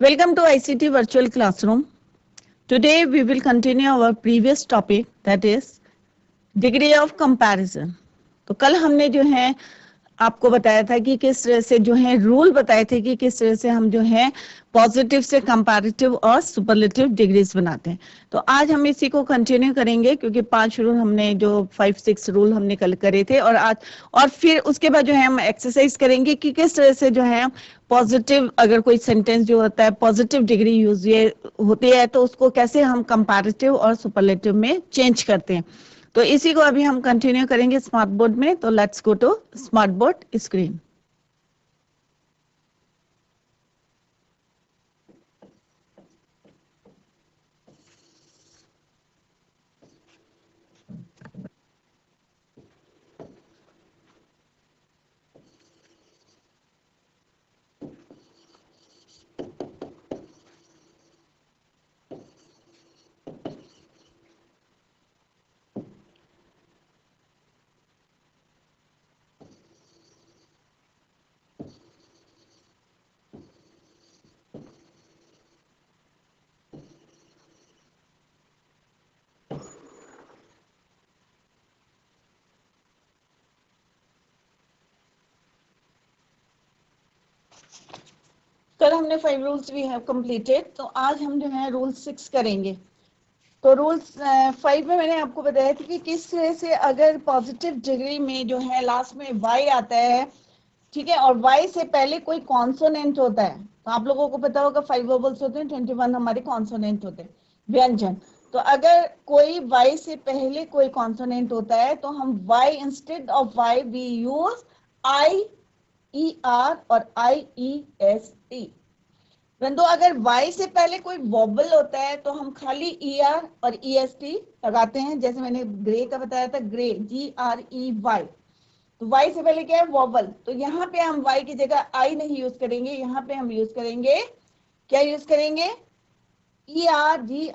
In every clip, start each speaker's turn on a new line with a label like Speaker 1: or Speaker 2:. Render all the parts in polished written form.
Speaker 1: Welcome to ICT Virtual Classroom. Today we will continue our previous topic, that is degree of comparison. तो कल हमने जो है आपको बताया था कि किस तरह से जो है रूल बताए थे कि किस तरह से हम जो है पॉजिटिव से कंपैरेटिव और सुपरलेटिव डिग्रीज बनाते हैं। तो आज हम इसी को कंटिन्यू करेंगे क्योंकि 5 रूल हमने जो 5-6 रूल हमने कल करे थे और आज और फिर उसके बाद जो है हम एक्सरसाइज करेंगे कि किस तरह से जो है पॉजिटिव अगर कोई सेंटेंस जो होता है पॉजिटिव डिग्री यूज होती है तो उसको कैसे हम कंपैरेटिव और सुपरलेटिव में चेंज करते हैं। तो इसी को अभी हम कंटिन्यू करेंगे स्मार्ट बोर्ड में। तो let's go to smart board screen. कल हमने 5 रूल्स वी हैव कंप्लीटेड, तो आज हम जो है रूल 6 करेंगे। तो रूल 5 में मैंने आपको बताया था कि किस तरह से अगर पॉजिटिव डिग्री में जो है लास्ट में y आता है, ठीक है, और y से पहले कोई कॉन्सोनेंट होता है। तो आप लोगों को पता होगा 5 वोवेल्स होते हैं, 21 हमारे कॉन्सोनेंट होते हैं, व्यंजन। तो अगर कोई y से पहले कोई कॉन्सोनेंट होता है तो हम y instead of y we use I E R और आई ई एस टी। परंतु अगर y से पहले कोई वोबल होता है तो हम खाली ई आर और ई एस टी लगाते हैं। जैसे मैंने ग्रे का बताया था, ग्रे GREY। तो y से पहले क्या है? वोबल। तो यहाँ पे हम y की जगह आई नहीं यूज करेंगे, यहाँ पे हम यूज करेंगे, क्या यूज करेंगे? ERGREY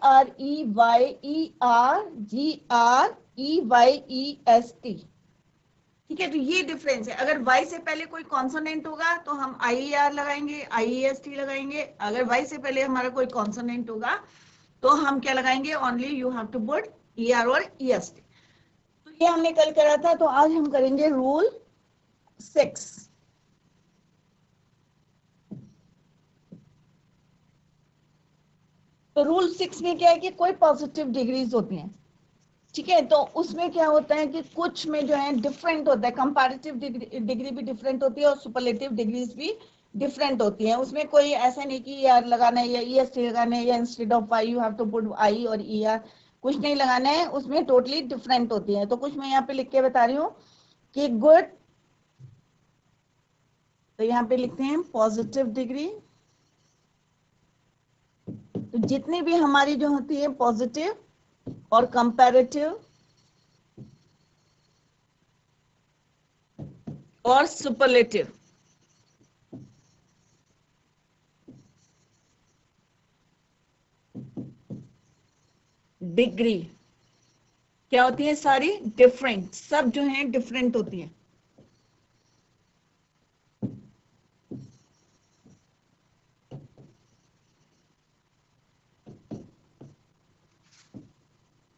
Speaker 1: ठीक है। तो ये डिफरेंस है। अगर y से पहले कोई कॉन्सोनेंट होगा तो हम IER लगाएंगे, IEST लगाएंगे। अगर y से पहले हमारा कोई कॉन्सोनेंट होगा तो हम क्या लगाएंगे? Only you have to put ER और EST। तो ये हमने कल करा था। तो आज हम करेंगे रूल 6। तो रूल 6 में क्या है कि कोई पॉजिटिव डिग्रीज होती हैं, ठीक है। तो उसमें क्या होता है कि कुछ में जो है डिफरेंट होता है, कंपैरेटिव डिग्री भी डिफरेंट होती है और सुपरलेटिव डिग्रीज भी डिफरेंट होती हैं। उसमें कोई ऐसा नहीं कि यार लगाना है या EST लगाना है या instead of Y you have to put I और ER, कुछ नहीं लगाना है। उसमें टोटली डिफरेंट होती है। तो कुछ मैं यहाँ पे लिख के बता रही हूँ कि गुड, तो यहाँ पे लिखते हैं पॉजिटिव डिग्री। तो जितनी भी हमारी जो होती है पॉजिटिव और कंपैरेटिव और सुपरलेटिव डिग्री क्या होती है? सारी डिफरेंट, सब जो है डिफरेंट होती है।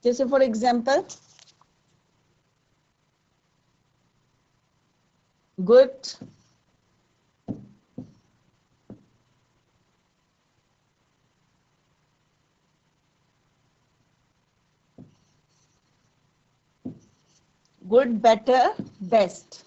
Speaker 1: जैसे for example good, good, better, best,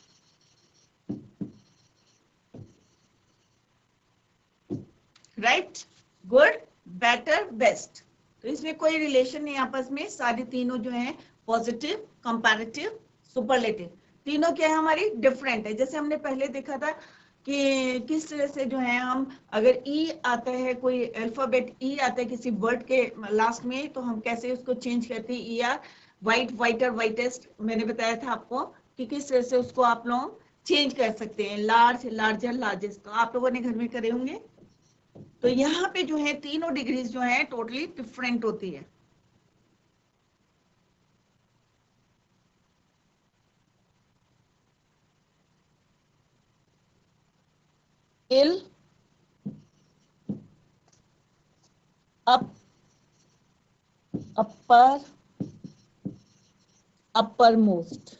Speaker 1: right. Good, better, best. तो इसमें कोई रिलेशन नहीं आपस में, सारी तीनों जो है पॉजिटिव, कंपैरेटिव, सुपरलेटिव, तीनों क्या है? हमारी डिफरेंट है। जैसे हमने पहले देखा था कि किस तरह से जो है हम अगर ई आता है, कोई अल्फाबेट ई आता है किसी वर्ड के लास्ट में, तो हम कैसे उसको चेंज करते हैं? ER, वाइट, वाइटर, वाइटेस्ट, मैंने बताया था आपको कि किस तरह से उसको आप लोग चेंज कर सकते हैं। लार्ज, लार्जर, लार्जेस्ट, तो आप लोगों ने घर में करे होंगे। तो यहाँ पे जो है तीनों डिग्रीज जो है टोटली डिफरेंट होती है। Ill, up, upper, upper most.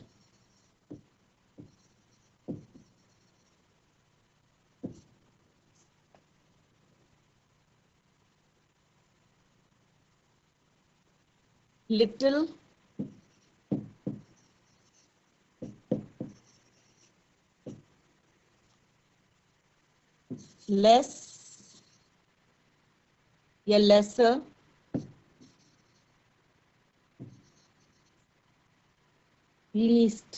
Speaker 1: Little, less या lesser, least,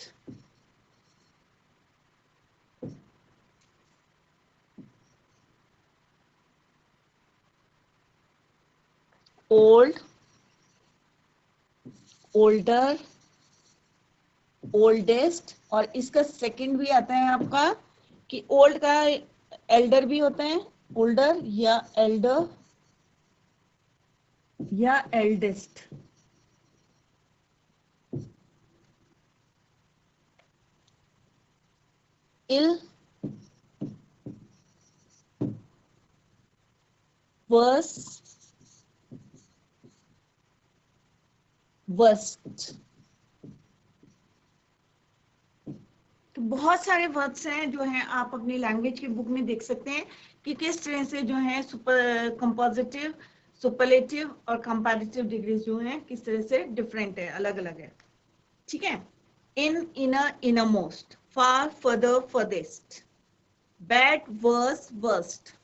Speaker 1: old, older, oldest, और इसका सेकंड भी आता है आपका कि ओल्ड का एल्डर भी होता है, ओल्डर या एल्डर या एल्डेस्ट। इल, वर्स, वर्स्ट। तो बहुत सारे वर्ड्स हैं जो हैं, आप अपनी लैंग्वेज की बुक में देख सकते हैं कि किस तरह से जो है सुपर कंपोजिटिव, सुपरलेटिव और कंपैरेटिव डिग्रीज जो हैं किस तरह से डिफरेंट है, अलग अलग है। ठीक है। In, inner, innermost, far, further, furthest, bad, worse, worst.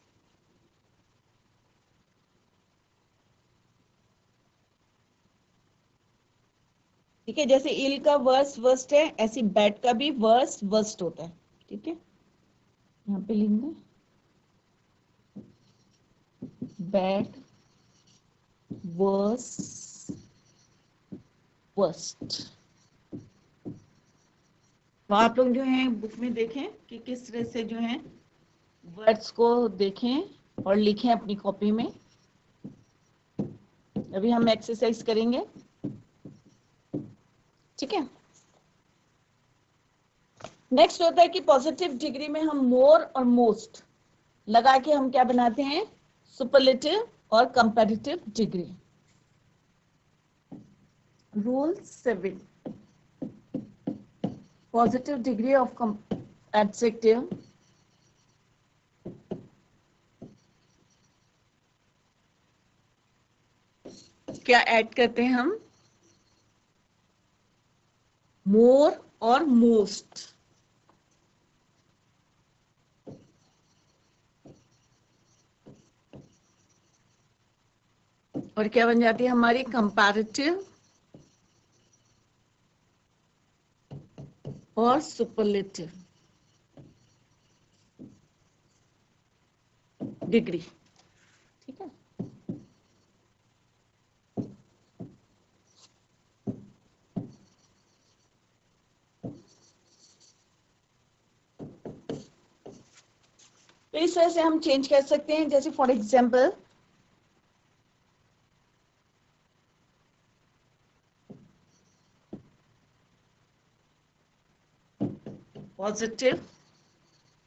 Speaker 1: ठीक है, जैसे इल का वर्स वर्स्ट है, ऐसी बैड का भी वर्स वर्स्ट होता है। ठीक है, यहाँ पे लिख दें बैड, वर्स, वर्स्ट। तो आप लोग जो है बुक में देखें कि किस तरह से जो है वर्ड्स को देखें और लिखें अपनी कॉपी में। अभी हम एक्सरसाइज करेंगे। ठीक है। नेक्स्ट होता है कि पॉजिटिव डिग्री में हम मोर और मोस्ट लगा के हम क्या बनाते हैं, सुपरलेटिव और comparative degree. Rule 7, positive degree of adjective क्या ऐड करते हैं हम, मोर और मोस्ट। और क्या बन जाती है हमारी कंपैरेटिव और सुपरलेटिव डिग्री। ठीक है। तो इस तरह से हम चेंज कर सकते हैं, जैसे फॉर एग्जाम्पल पॉजिटिव,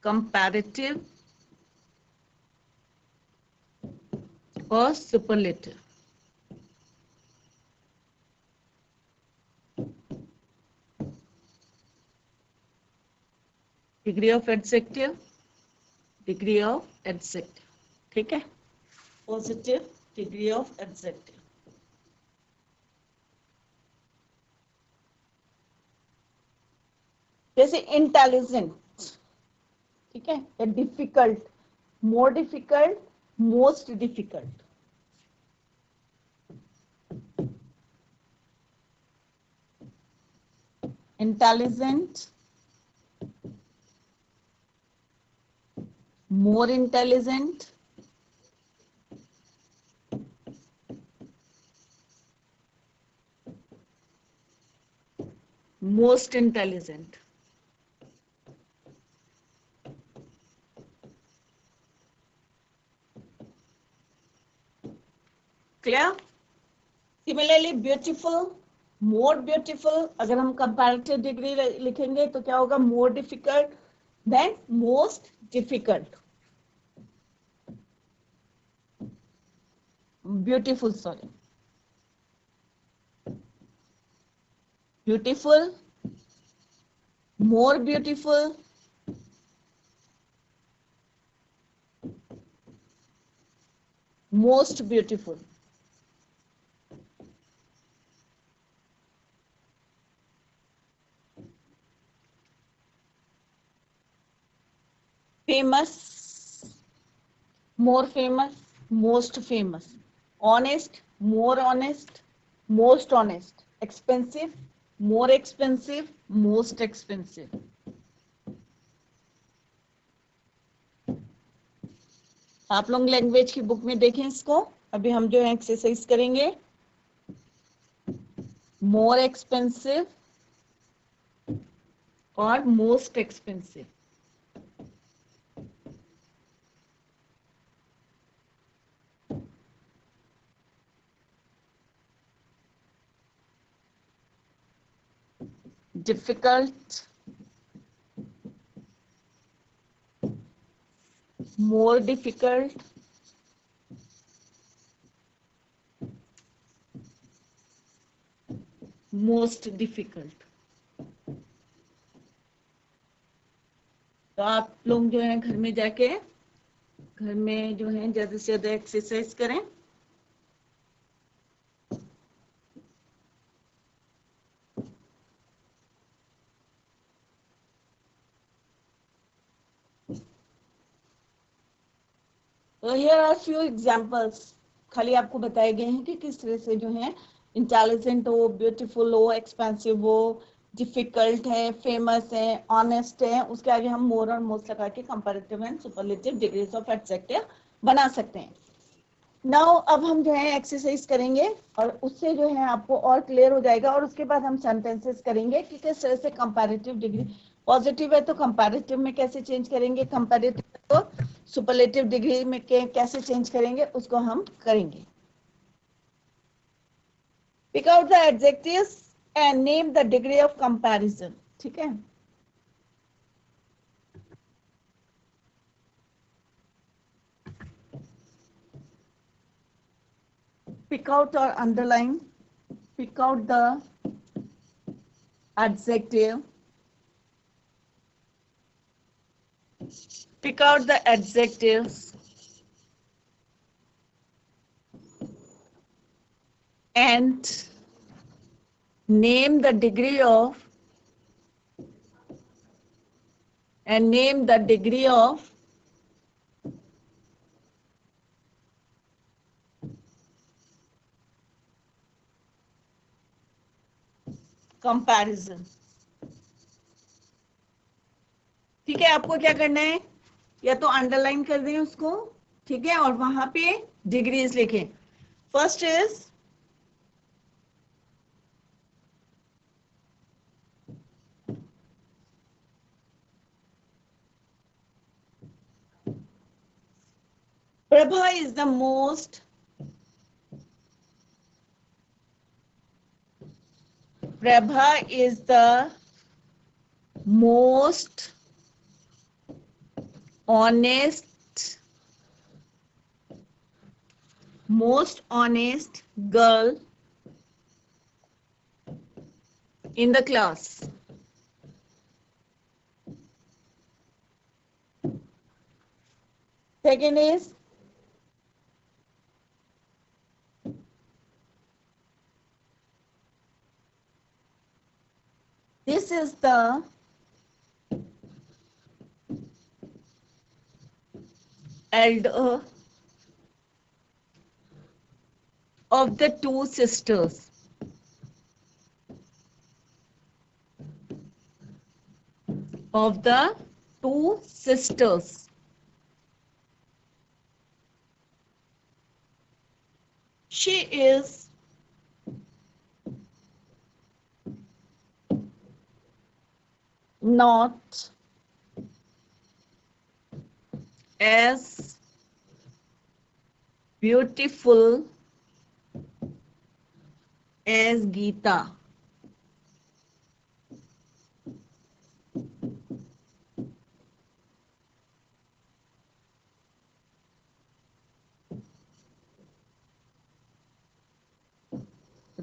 Speaker 1: कंपैरेटिव और superlative. Degree of adjective, degree of adjective. ठीक है, पॉजिटिव, डिग्री ऑफ एडजेक्टिव। जैसे इंटेलिजेंट, ठीक है, या difficult, more difficult, most difficult. Intelligent, more intelligent, most intelligent। Clear. Similarly beautiful, more beautiful, अगर हम comparative degree लिखेंगे तो क्या होगा, more difficult then most difficult. Beautiful, sorry, beautiful, more beautiful, most beautiful, famous, more famous, most famous, honest, more honest, most honest, expensive, more expensive, most expensive. आप लोग language की book में देखें इसको। अभी हम जो है एक्सरसाइज करेंगे। मोर एक्सपेंसिव और most expensive. Difficult, more difficult, most difficult। तो आप लोग जो है घर में जाके घर में जो है ज्यादा से ज्यादा एक्सरसाइज करें। तो हियर आर फ्यू एग्जांपल्स, खाली आपको बताए गए हैं कि किस तरह से जो है इंटेलिजेंट हो, ब्यूटीफुल हो, एक्सपेंसिव हो, डिफिकल्ट है, फेमस है, ऑनेस्ट है। उसके आगे हम मोर और मोस्ट लगा के comparative and superlative degrees of adjective बना सकते हैं। नाउ अब हम जो है एक्सरसाइज करेंगे और उससे जो है आपको और क्लियर हो जाएगा। और उसके बाद हम सेंटेंसेस करेंगे कि किस तरह से कंपैरेटिव डिग्री, पॉजिटिव है तो कंपैरेटिव में कैसे चेंज करेंगे, कंपैरेटिव तो सुपरलेटिव डिग्री में कैसे चेंज करेंगे, उसको हम करेंगे। Pick out the adjectives and name the degree of comparison. ठीक है, pick out or underline, pick out the adjective, pick out the adjectives and name the degree of comparison। ठीक है, आपको क्या करना है, या तो अंडरलाइन कर दें उसको, ठीक है, और वहां पे डिग्रीज लिखें। First is Prabha is the most honest girl in the class. Second is this is the elder of the two sisters. Of the two sisters. She is not as beautiful as Geeta.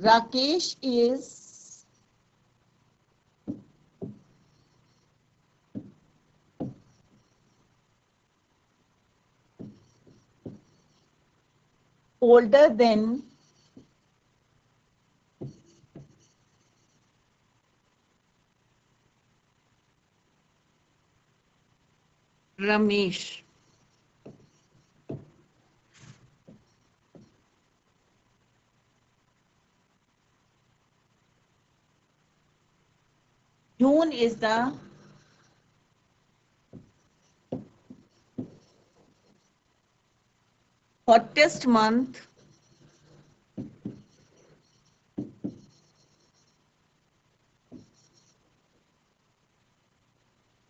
Speaker 1: Rakesh is older than Ramesh. June is the hottest month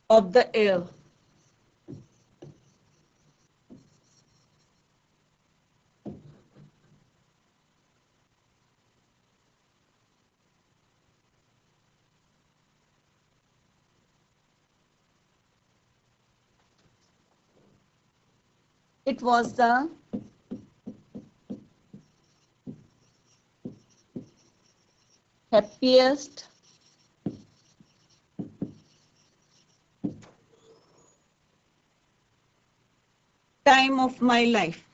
Speaker 1: of the year. It was the happiest time of my life.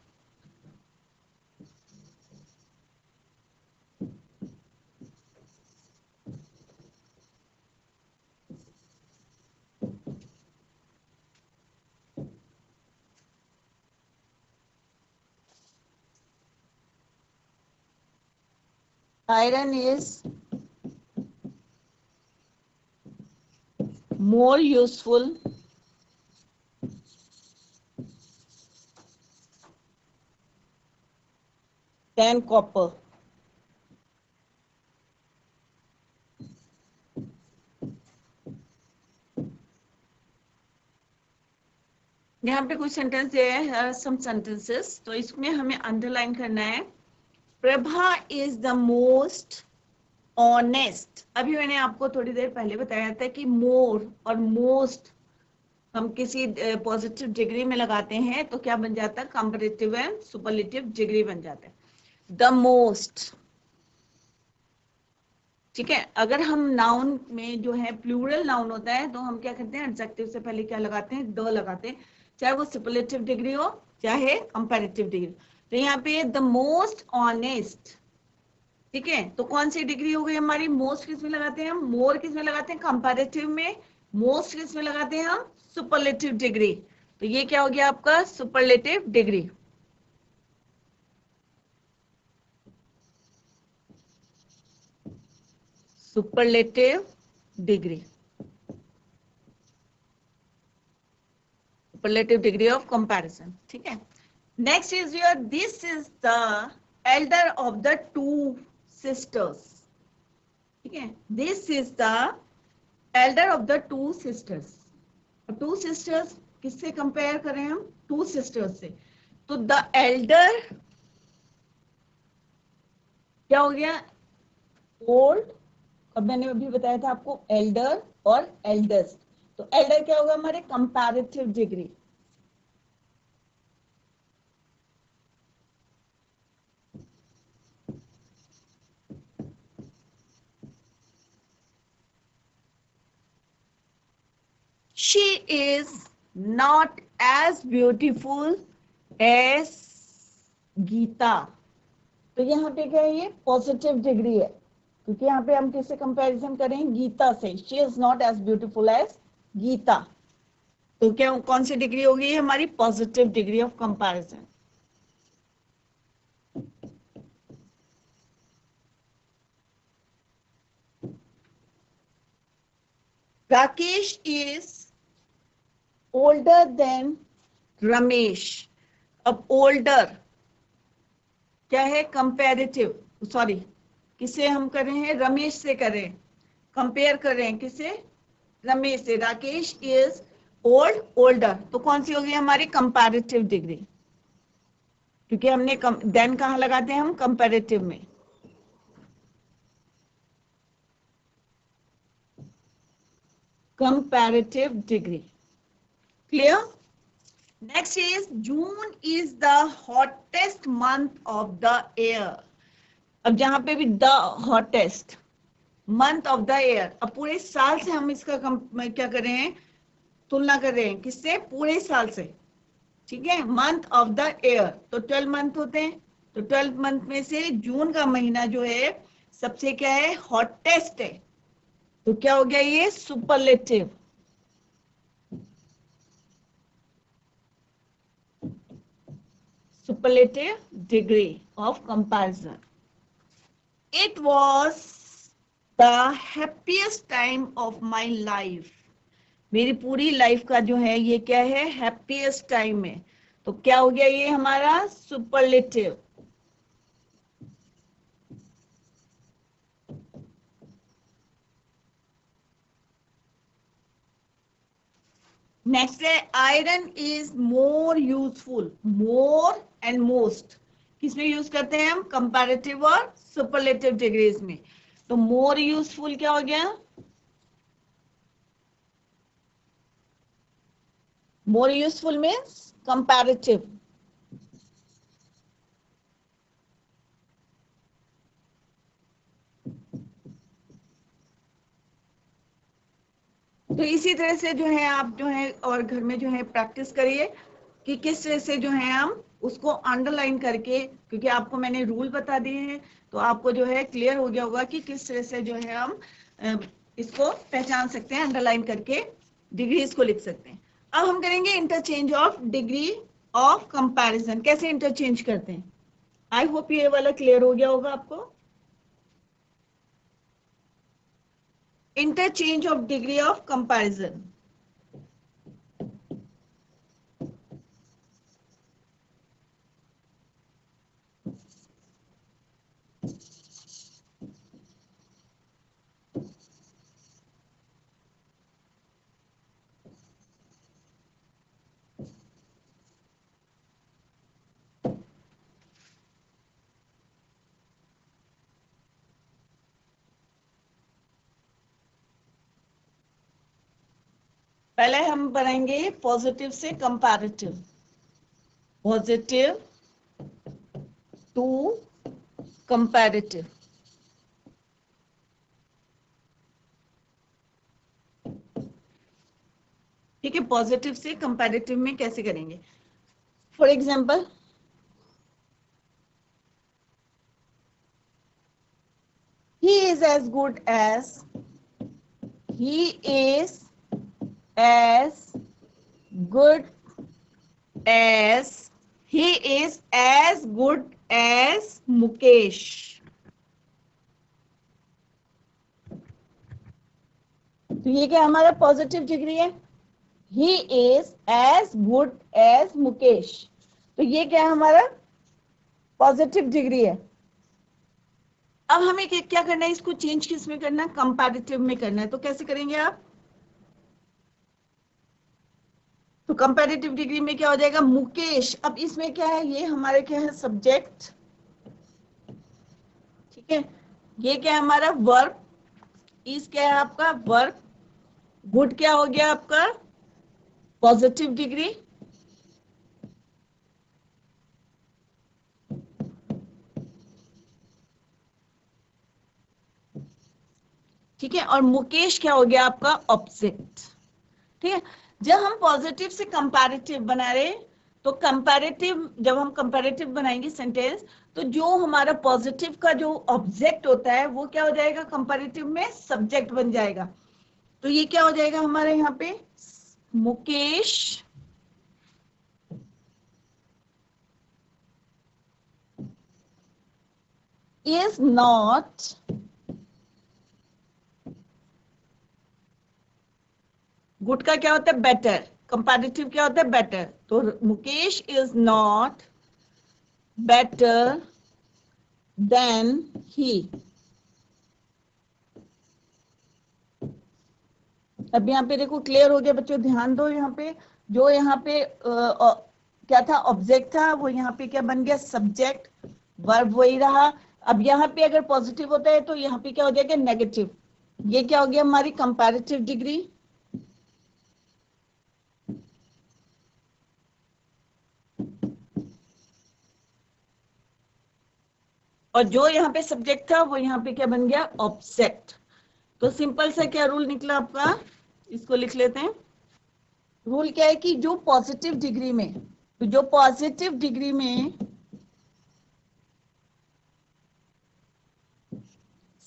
Speaker 1: Iron is more useful than copper. यहाँ पे कुछ sentence है, सम sentences, तो इसमें हमें underline करना है. Prabha is the most honest. अभी मैंने आपको थोड़ी देर पहले बताया था कि मोर और मोस्ट हम किसी पॉजिटिव डिग्री में लगाते हैं तो क्या बन जाता है, कंपैरेटिव एंड सुपरलेटिव डिग्री बन जाता है. द मोस्ट, ठीक है. अगर हम नाउन में जो है प्लूरल नाउन होता है तो हम क्या करते हैं, एडजेक्टिव से पहले क्या लगाते हैं, द लगाते हैं, चाहे वो सुपरलेटिव डिग्री हो चाहे कंपैरेटिव डिग्री. तो यहाँ पे द मोस्ट ऑनेस्ट, ठीक है. तो कौन सी डिग्री हो गई हमारी, मोस्ट किस में लगाते हैं हम, मोर किस में लगाते हैं, कंपैरेटिव में. मोस्ट किस में लगाते हैं हम, सुपरलेटिव डिग्री. तो ये क्या हो गया आपका superlative degree. Superlative degree, superlative degree of comparison, ठीक है. Next is your, this is the elder of the two sisters, ठीक है. This is the elder of the two sisters. two sisters किससे कंपेयर करें हम, two sisters से. तो the elder क्या हो गया, old, अब मैंने अभी बताया था आपको elder और eldest. तो elder क्या होगा हमारे, comparative degree. She is not as beautiful as Geeta. तो यहाँ पे क्या है, ये पॉजिटिव डिग्री है क्योंकि यहाँ पे हम किससे कंपैरिजन करें, गीता से. She is not as beautiful as Geeta. तो क्या कौन सी डिग्री होगी हमारी, positive degree of comparison. Rakesh is older than Ramesh. अब ओल्डर क्या है, कंपैरेटिव, सॉरी किसे हम कर रहे हैं, रमेश से कर रहे हैं, कंपेयर कर रहे हैं किसे, रमेश से. Rakesh is old, older. तो कौन सी होगी हमारी, कंपैरेटिव डिग्री, क्योंकि हमने देन कहाँ लगाते हैं हम, कंपैरेटिव में. Comparative degree, clear. Next is June is the hottest month of the year. अब जहां पे भी the hottest month of the year, अब पूरे साल से हम इसका क्या कर रहे हैं, तुलना कर रहे हैं किससे, पूरे साल से। ठीक है, मंथ ऑफ द ईयर तो 12 मंथ होते हैं, तो 12 मंथ में से जून का महीना जो है सबसे क्या है, हॉटेस्ट है। तो क्या हो गया ये, superlative. Superlative degree of comparison. It was the happiest time of my life. मेरी पूरी लाइफ का जो है ये क्या है, हैप्पीएस्ट टाइम है। तो क्या हो गया ये हमारा सुपरलेटिव। नेक्स्ट है iron is more useful. More and most किसमें यूज करते हैं हम, कंपैरेटिव और सुपरलेटिव डिग्रीज में। तो मोर यूजफुल क्या हो गया, मोर यूजफुल मीन्स कंपैरेटिव। तो इसी तरह से जो है आप जो है और घर में जो है प्रैक्टिस करिए कि किस तरह से जो है हम उसको अंडरलाइन करके, क्योंकि आपको मैंने रूल बता दिए हैं तो आपको जो है क्लियर हो गया होगा कि किस तरह से जो है हम इसको पहचान सकते हैं, अंडरलाइन करके डिग्रीज को लिख सकते हैं। अब हम करेंगे interchange of degree of comparison, कैसे इंटरचेंज करते हैं। आई होप ये वाला क्लियर हो गया होगा आपको। Interchange of degree of comparison. पहले हम बनाएंगे पॉजिटिव से कंपैरेटिव, पॉजिटिव टू कंपैरेटिव। ठीक है, पॉजिटिव से कंपैरेटिव में कैसे करेंगे। For example, he is as good as, he is as good as, he is as good as Mukesh. तो ये क्या हमारा पॉजिटिव डिग्री है, he is as good as Mukesh. तो ये क्या है हमारा पॉजिटिव डिग्री है। अब हमें क्या करना है, इसको चेंज किस में करना है, कंपैरेटिव में करना है। तो कैसे करेंगे आप, तो कंपैरेटिव डिग्री में क्या हो जाएगा, मुकेश। अब इसमें क्या है, ये हमारे क्या है, सब्जेक्ट। ठीक है, ये क्या है हमारा वर्ब, इस क्या है आपका वर्ब, गुड क्या हो गया आपका पॉजिटिव डिग्री, ठीक है, और मुकेश क्या हो गया आपका ऑब्जेक्ट। ठीक है, जब हम पॉजिटिव से कंपैरेटिव बना रहे, तो कंपैरेटिव जब हम कंपैरेटिव बनाएंगे सेंटेंस, तो जो हमारा पॉजिटिव का जो ऑब्जेक्ट होता है वो क्या हो जाएगा, कंपैरेटिव में सब्जेक्ट बन जाएगा। तो ये क्या हो जाएगा हमारे यहाँ पे, मुकेश इज नॉट गुड, का क्या होता है बेटर, कंपैरेटिव क्या होता है बेटर। तो Mukesh is not better than he. अब यहाँ पे देखो क्लियर हो गया बच्चों, ध्यान दो यहाँ पे, जो यहाँ पे क्या था ऑब्जेक्ट था, वो यहाँ पे क्या बन गया सब्जेक्ट, वर्ब वही रहा। अब यहाँ पे अगर पॉजिटिव होता है तो यहाँ पे क्या हो जाएगा नेगेटिव। ये क्या हो गया हमारी कंपैरेटिव डिग्री। और जो यहाँ पे सब्जेक्ट था वो यहाँ पे क्या बन गया, ऑब्जेक्ट। तो सिंपल सा क्या रूल निकला आपका, इसको लिख लेते हैं। रूल क्या है कि जो पॉजिटिव डिग्री में, तो जो पॉजिटिव डिग्री में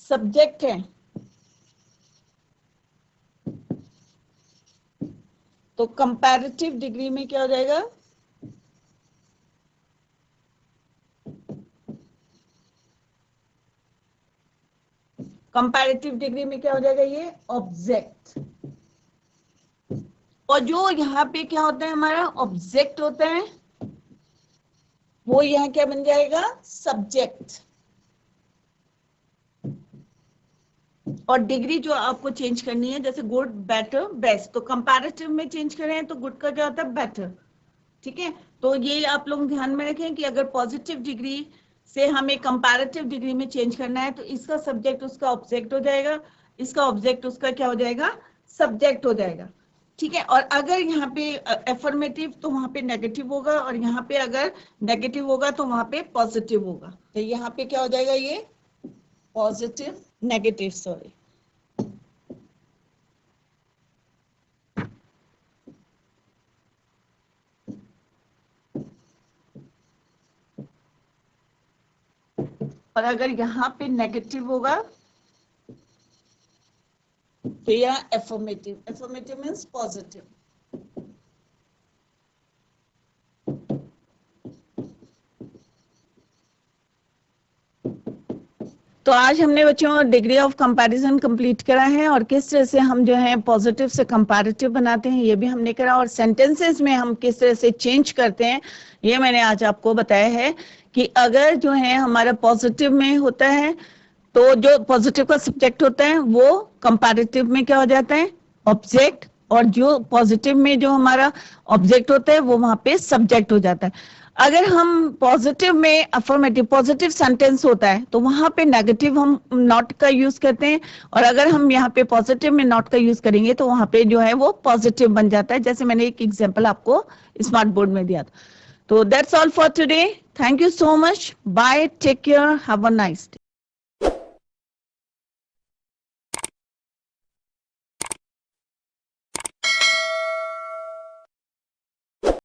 Speaker 1: सब्जेक्ट है, तो कंपैरेटिव डिग्री में क्या हो जाएगा, कंपैरेटिव डिग्री में क्या हो जाएगा, ये ऑब्जेक्ट। और जो यहाँ पे क्या होता है, हमारा ऑब्जेक्ट होता है, वो यहाँ क्या बन जाएगा, सब्जेक्ट। और डिग्री जो आपको चेंज करनी है, जैसे गुड, बेटर, बेस्ट, तो कंपैरेटिव में चेंज करें तो गुड का क्या होता है, बेटर। ठीक है, तो ये आप लोग ध्यान में रखें कि अगर पॉजिटिव डिग्री से हमें कंपैरेटिव डिग्री में चेंज करना है तो इसका सब्जेक्ट उसका ऑब्जेक्ट हो जाएगा, इसका ऑब्जेक्ट उसका क्या हो जाएगा, सब्जेक्ट हो जाएगा। ठीक है, और अगर यहाँ पे एफर्मेटिव तो वहां पे नेगेटिव होगा, और यहाँ पे अगर नेगेटिव होगा तो वहां पे पॉजिटिव होगा। तो यहाँ पे क्या हो जाएगा, ये पॉजिटिव, नेगेटिव, सॉरी। और अगर यहाँ पे नेगेटिव होगा तो यह एफर्मेटिव, एफर्मेटिव मीन्स पॉजिटिव। तो आज हमने बच्चों डिग्री ऑफ कंपैरिजन कंप्लीट करा है, और किस तरह से हम जो है पॉजिटिव से कंपैरेटिव बनाते हैं ये भी हमने करा, और सेंटेंसेस में हम किस तरह से चेंज करते हैं ये मैंने आज आपको बताया है। कि अगर जो है हमारा पॉजिटिव में होता है तो जो पॉजिटिव का सब्जेक्ट होता है वो कंपैरेटिव में क्या हो जाता है, ऑब्जेक्ट, और जो पॉजिटिव में जो हमारा ऑब्जेक्ट होता है वो वहां पे सब्जेक्ट हो जाता है। अगर हम पॉजिटिव में अफर्मेटिव पॉजिटिव सेंटेंस होता है तो वहां पे नेगेटिव हम नॉट का यूज करते हैं, और अगर हम यहाँ पे पॉजिटिव में नॉट का यूज करेंगे तो वहां पे जो है वो पॉजिटिव बन जाता है, जैसे मैंने एक एग्जांपल आपको स्मार्ट बोर्ड में दिया था। तो that's all for today, thank you so much, bye, take care, have a nice day.